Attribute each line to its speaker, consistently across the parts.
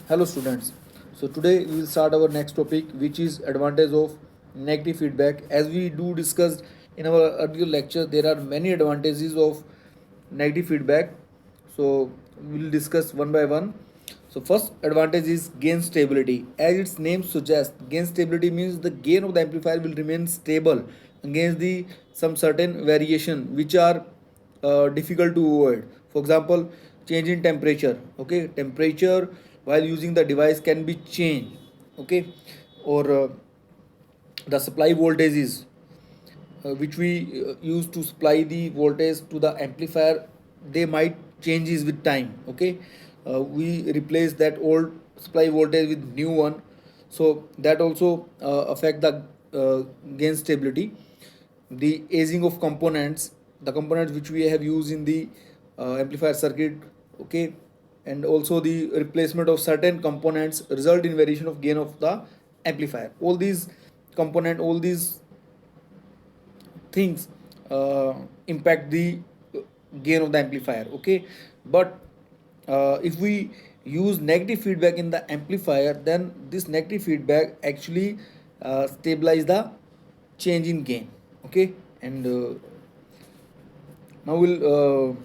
Speaker 1: Hello students. So today we will start our next topic, which is advantage of negative feedback. As we do discussed in our earlier lecture, there are many advantages of negative feedback. So we will discuss one by one. So first advantage is gain stability. As its name suggests, gain stability means the gain of the amplifier will remain stable against the some certain variation which are difficult to avoid. For example, change in temperature. Okay, temperature while using the device can be changed. Okay, or the supply voltages which we use to supply the voltage to the amplifier, they might changes with time. Okay, we replace that old supply voltage with new one, so that also affect the gain stability. The aging of components, the components which we have used in the amplifier circuit. Okay, and also the replacement of certain components result in variation of gain of the amplifier. All these things impact the gain of the amplifier. Okay, but if we use negative feedback in the amplifier, then this negative feedback actually stabilize the change in gain. Okay, and now we'll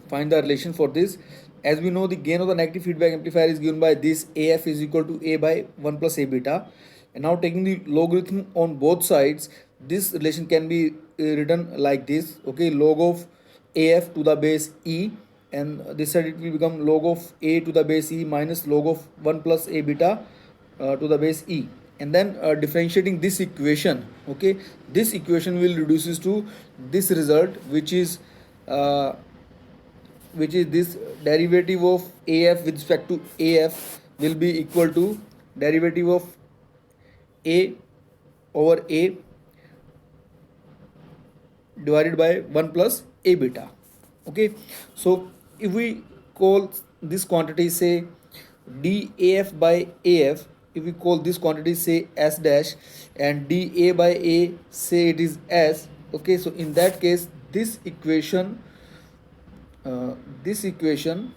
Speaker 1: find the relation for this. As we know, the gain of the negative feedback amplifier is given by this: AF is equal to A by 1 plus A beta. And now taking the logarithm on both sides, this relation can be written like this. Okay, log of AF to the base E, and this side it will become log of A to the base E minus log of 1 plus A beta to the base E. And then differentiating this equation. Okay, this equation will reduces to this result, uh, which is this derivative of AF with respect to AF will be equal to derivative of A over A divided by 1 plus A beta. Okay, so if we call this quantity say dAf by AF, if we call this quantity say S dash, and dA by A say it is S. Okay, so in that case uh, this equation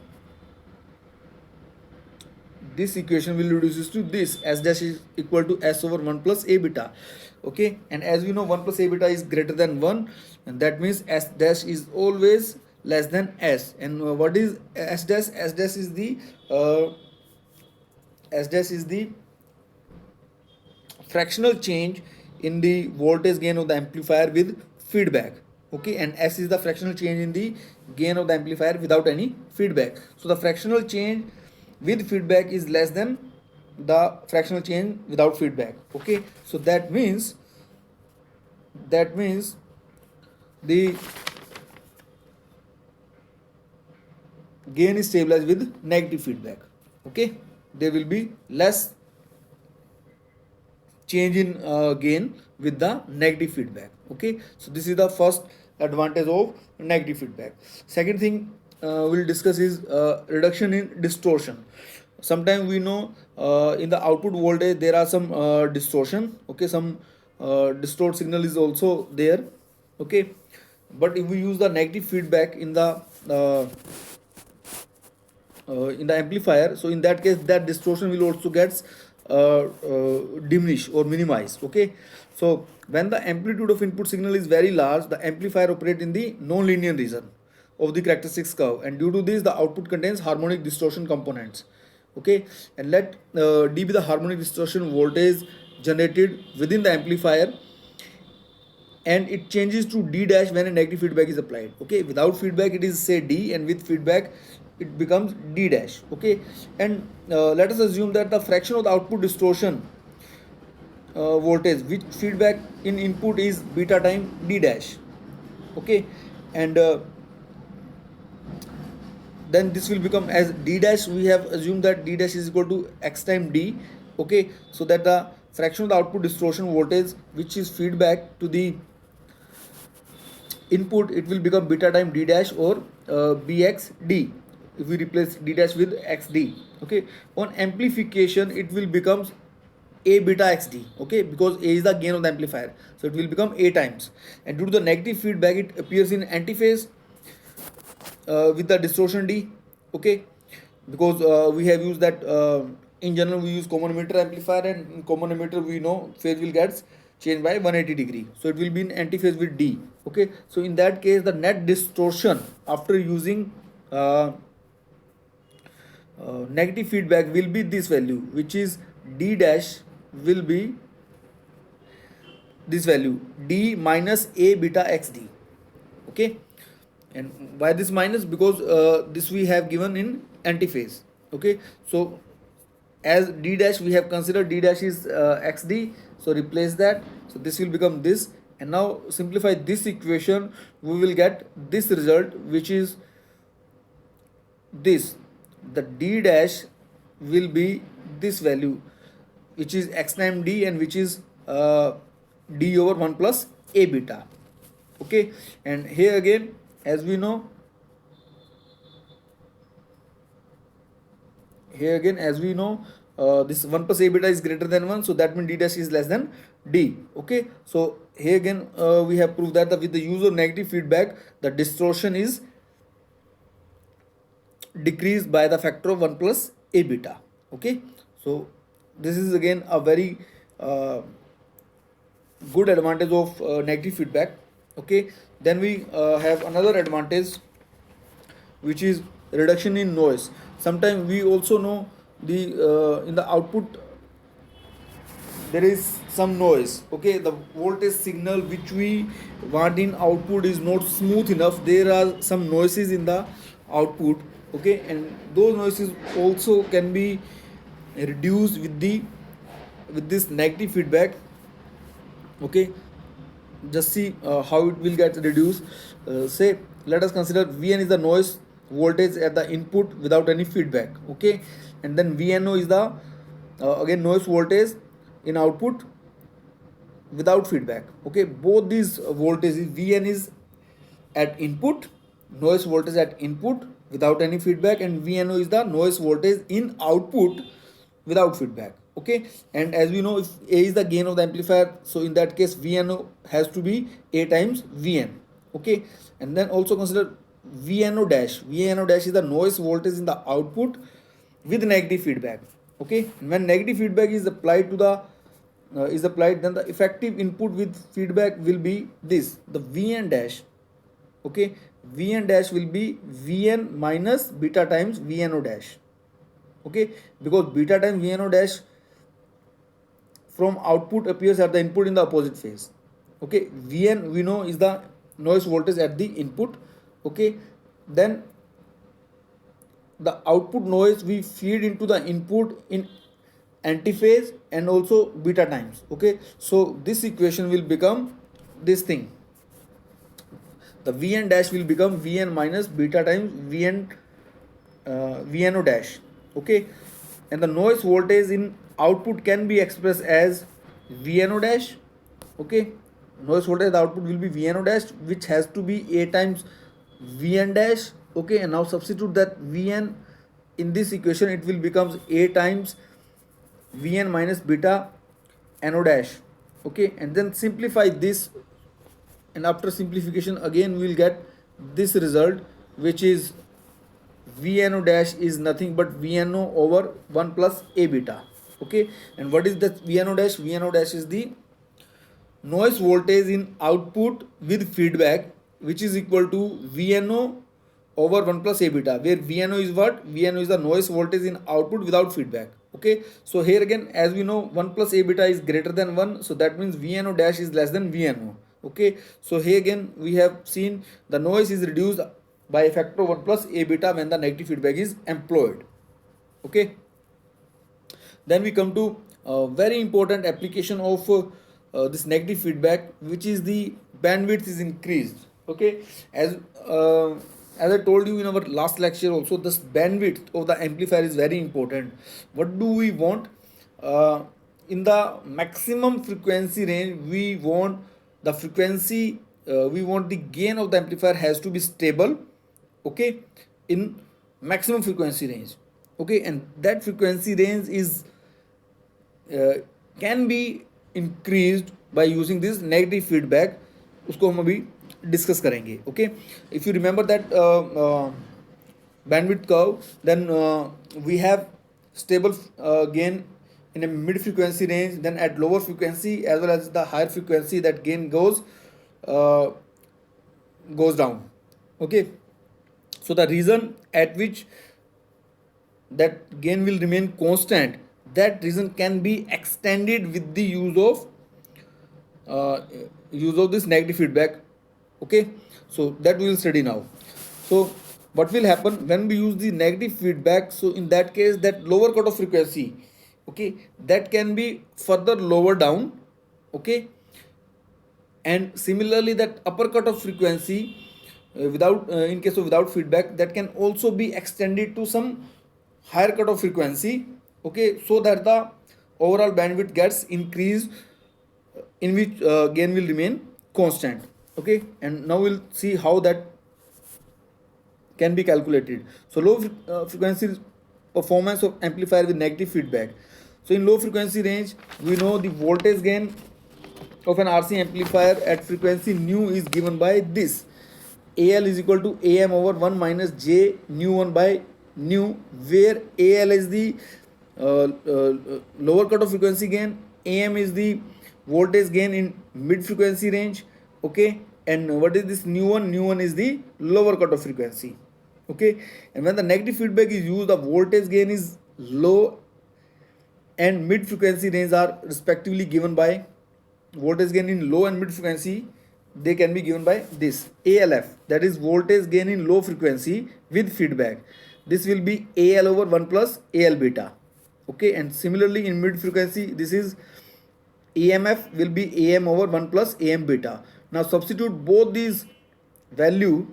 Speaker 1: this equation will reduces to this: S dash is equal to S over 1 plus A beta. Okay, and as we know, 1 plus A beta is greater than 1, and that means S dash is always less than S. And what is S dash? Uh, S dash is the fractional change in the voltage gain of the amplifier with feedback. Okay, and S is the fractional change in the gain of the amplifier without any feedback. So the fractional change with feedback is less than the fractional change without feedback. Okay, so that means the gain is stabilized with negative feedback. Okay, there will be less change in gain with the negative feedback. Okay, so this is the first advantage of negative feedback. Second thing we'll discuss is reduction in distortion. Sometimes we know in the output voltage there are some distortion. Okay, some distort signal is also there. Okay, but if we use the negative feedback uh, in the amplifier, so in that case that distortion will also gets diminish or minimize. Okay, so when the amplitude of input signal is very large, the amplifier operate in the non-linear region of the characteristics curve, and due to this the output contains harmonic distortion components. Okay, and let d be the harmonic distortion voltage generated within the amplifier, and it changes to d dash when a negative feedback is applied. Okay, without feedback it is say d, and with feedback it becomes d dash. Okay, and let us assume that the fraction of the output distortion voltage with feedback in input is beta time d dash. Okay, and then this will become as d dash. We have assumed that d dash is equal to x time d. Okay, so that the fraction of the output distortion voltage which is feedback to the input, it will become beta time d dash or bxd if we replace d dash with xd. Okay, on amplification it will becomes a beta xd. Okay, because a is the gain of the amplifier, so it will become a times, and due to the negative feedback it appears in antiphase with the distortion d. Okay, because we have used that in general we use common emitter amplifier, and in common emitter we know phase will get changed by 180 degree, so it will be in antiphase with D. Okay, so in that case the net distortion after using negative feedback will be this value, which is D dash will be this value, D minus A beta XD. Okay, and why this minus? Because this we have given in antiphase. Okay, so as D dash we have considered D dash is XD, so replace that, so this will become this, and now simplify this equation, we will get this result, which is this, the D dash will be this value, which is x times D, and which is D over 1 plus A beta. Okay, and here again, as we know, this 1 plus A beta is greater than 1, so that means D dash is less than D. Okay, so here again we have proved that with the use of negative feedback, the distortion is decreased by the factor of 1 plus A beta. Okay, so this is again a very good advantage of negative feedback. Okay, then we have another advantage, which is reduction in noise. Sometimes we also know the in the output there is some noise. Okay, the voltage signal which we want in output is not smooth enough, there are some noises in the output. Okay, and those noises also can be reduced with this negative feedback. Okay, just see how it will get reduced. Say, let us consider Vn is the noise voltage at the input without any feedback. Okay, and then Vno is the again noise voltage in output without feedback. Okay, both these voltages, Vn is at input, noise voltage at input without any feedback, and Vno is the noise voltage in output without feedback. Okay, and as we know, if A is the gain of the amplifier, so in that case Vno has to be A times Vn. Okay, and then also consider Vno dash. Vno dash is the noise voltage in the output with negative feedback. Okay, and when negative feedback is applied to the then the effective input with feedback will be this, the Vn dash. Okay, Vn dash will be Vn minus beta times Vno dash. Okay, because beta times Vno dash from output appears at the input in the opposite phase. Okay, Vn we know is the noise voltage at the input. Okay, then the output noise we feed into the input in antiphase and also beta times. Okay, so this equation will become this thing, the Vn dash will become Vn minus beta times Vno dash. Okay, and the noise voltage in output can be expressed as Vno dash. Okay, noise voltage output will be Vno dash, which has to be A times Vn dash. Okay, and now substitute that Vn in this equation, it will becomes A times Vn minus beta No dash. Okay, and then simplify this, and after simplification again we will get this result, which is Vno dash is nothing but Vno over 1 plus A beta. Okay, and what is that Vno dash? Vno dash is the noise voltage in output with feedback, which is equal to Vno over 1 plus A beta, where Vno is what? Vno is the noise voltage in output without feedback. Okay, so here again, as we know, 1 plus A beta is greater than 1, so that means Vno dash is less than Vno. Okay, so here again we have seen the noise is reduced by a factor of 1 plus A beta when the negative feedback is employed. Okay, then we come to a very important application of this negative feedback, which is the bandwidth is increased. Okay, as I told you in our last lecture also, this bandwidth of the amplifier is very important. What do we want? In the maximum frequency range, we want the frequency, we want the gain of the amplifier has to be stable. Okay, in maximum frequency range. Okay, and that frequency range is can be increased by using this negative feedback. उसको हम अभी discuss करेंगे. Okay, if you remember that bandwidth curve, then we have stable gain in a mid frequency range. Then at lower frequency as well as the higher frequency, that gain uh, goes down. Okay, so the reason at which that gain will remain constant, that reason can be extended with the uh, use of this negative feedback. Okay, so that we will study now. So what will happen when we use the negative feedback? So in that case, that lower cutoff frequency, okay, that can be further lower down. Okay, and similarly that upper cutoff frequency, without in case of without feedback, that can also be extended to some higher cutoff frequency. Okay, so that the overall bandwidth gets increased, in which gain will remain constant. Okay, and now we'll see how that can be calculated. So low frequency performance of amplifier with negative feedback. So in low frequency range, we know the voltage gain of an RC amplifier at frequency nu is given by this: AL is equal to AM over 1 minus J nu 1 by nu, where AL is the lower cutoff frequency gain, AM is the voltage gain in mid frequency range. Okay, and what is this nu 1? Nu 1 is the lower cutoff frequency. Okay, and when the negative feedback is used, the voltage gain is low and mid frequency range are respectively given by voltage gain in low and mid frequency, they can be given by this ALF, that is voltage gain in low frequency with feedback. This will be AL over 1 plus AL beta. Okay, and similarly in mid frequency, this is EMF will be AM over 1 plus AM beta. Now substitute both these value,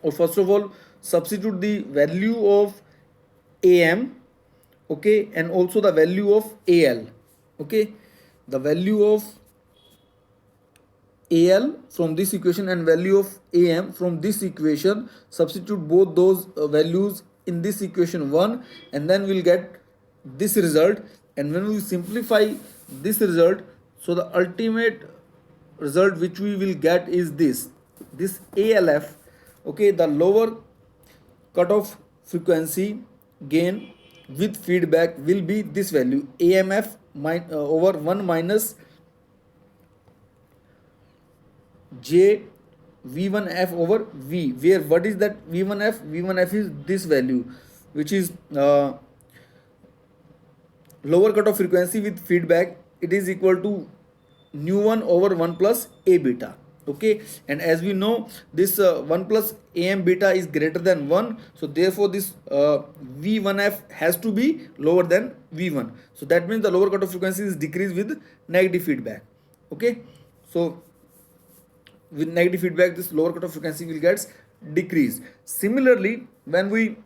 Speaker 1: or first of all substitute the value of AM, okay, and also the value of AL. Okay, the value of AL from this equation and value of AM from this equation, substitute both those values in this equation 1, and then we'll get this result. And when we simplify this result, so the ultimate result which we will get is this ALF. Okay, the lower cutoff frequency gain with feedback will be this value AMF over 1 minus J V1F over V, where what is that V1F? V1F is this value, which is lower cutoff frequency with feedback. It is equal to nu 1 over 1 plus A beta. Okay, and as we know, this 1 plus AM beta is greater than 1, so therefore this V1F has to be lower than V1. So that means the lower cutoff frequency is decreased with negative feedback. Okay, so with negative feedback, this lower cutoff frequency will get decreased. Similarly, when we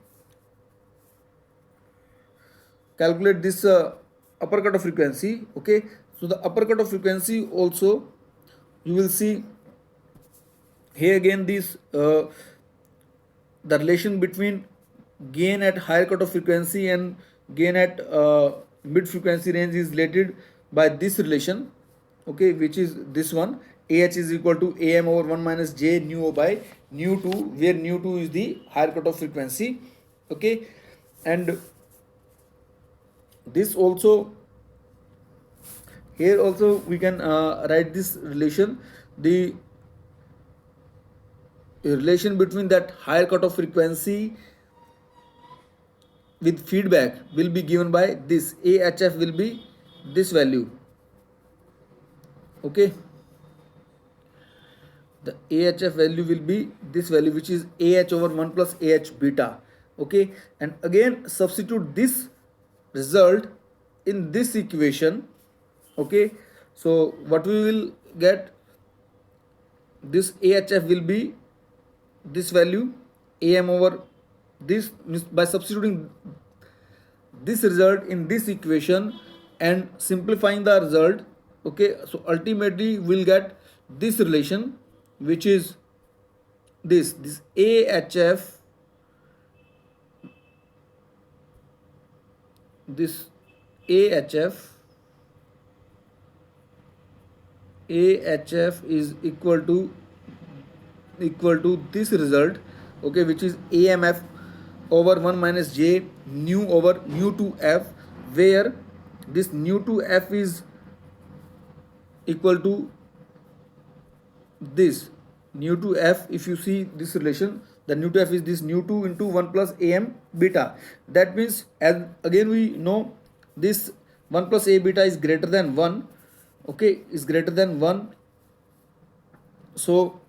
Speaker 1: calculate this upper cutoff frequency, okay, so the upper cutoff frequency also, you will see here again this the relation between gain at higher cutoff frequency and gain at mid frequency range is related by this relation. Okay, which is this one: AH is equal to AM over 1 minus J nu by nu 2, where nu 2 is the higher cutoff frequency. Okay, and this also, here also we can write this relation. The relation between that higher cutoff frequency with feedback will be given by this AHF will be this value. Okay, the AHF value will be this value, which is AH over 1 plus AH beta. Okay, and again substitute this result in this equation. Okay, so what we will get, this AHF will be this value AM over this, by substituting this result in this equation and simplifying the result. Okay, so ultimately we'll get this relation, which is this AHF, this AHF is equal to this result, okay, which is AMF over 1 minus j nu over nu to f, where this nu to f is equal to this nu to f. If you see this relation, the nu to f is this nu 2 into 1 plus am beta. That means, as again we know, this 1 plus a beta is greater than 1, okay, is greater than 1. So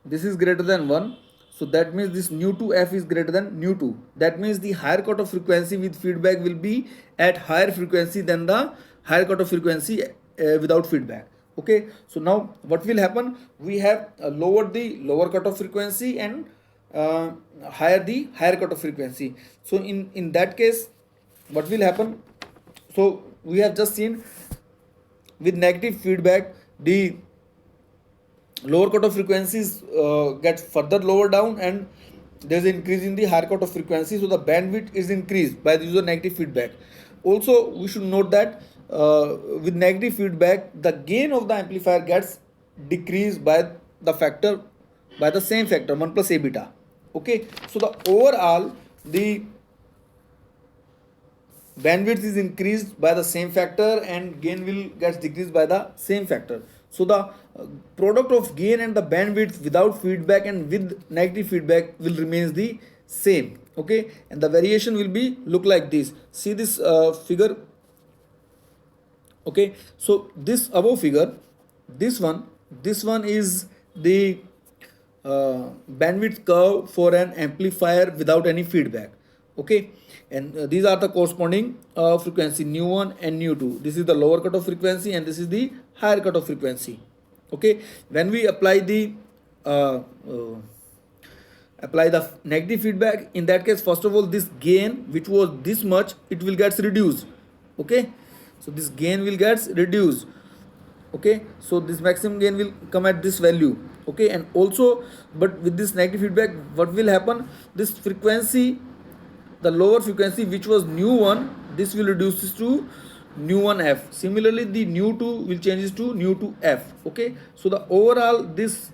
Speaker 1: this is greater than 1, so that means this nu to f is greater than nu 2. That means the higher cutoff frequency with feedback will be at higher frequency than the higher cutoff frequency without feedback. Okay, so now what will happen, we have lowered the lower cutoff frequency and higher the higher cutoff frequency. So in that case, what will happen, so we have just seen with negative feedback the lower cutoff frequencies get further lower down, and there is an increase in the higher cutoff frequency, so the bandwidth is increased by the use of negative feedback. Also we should note that with negative feedback the gain of the amplifier gets decreased by the factor, by the same factor 1 plus a beta. Okay, so the overall the bandwidth is increased by the same factor and gain will get decreased by the same factor. So the product of gain and the bandwidth without feedback and with negative feedback will remains the same. Okay, and the variation will be look like this. See this figure. Okay, so this above figure, this one is the bandwidth curve for an amplifier without any feedback. Okay, and these are the corresponding frequency nu 1 and nu 2. This is the lower cutoff frequency and this is the higher cutoff frequency. Okay, when we apply the negative feedback, in that case, first of all, this gain which was this much, it will get reduced. Okay, so this gain will get reduced. Okay, so this maximum gain will come at this value. Okay, and also, but with this negative feedback, what will happen, this frequency, the lower frequency which was nu 1, this will reduce to nu 1 f. Similarly the nu 2 will changes to nu 2 f. Okay, so the overall this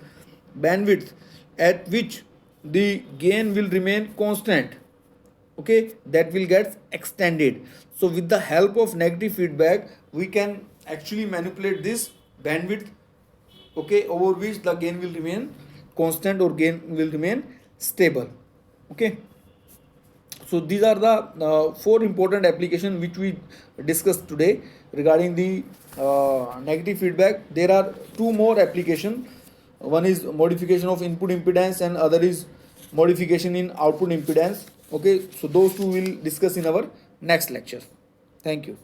Speaker 1: bandwidth at which the gain will remain constant, okay, that will get extended. So with the help of negative feedback we can actually manipulate this bandwidth, okay, over which the gain will remain constant or gain will remain stable. Okay, so these are the 4 important applications which we discussed today regarding the negative feedback. There are 2 more applications. One is modification of input impedance and other is modification in output impedance. Okay, so those 2 will discuss in our next lecture. Thank you.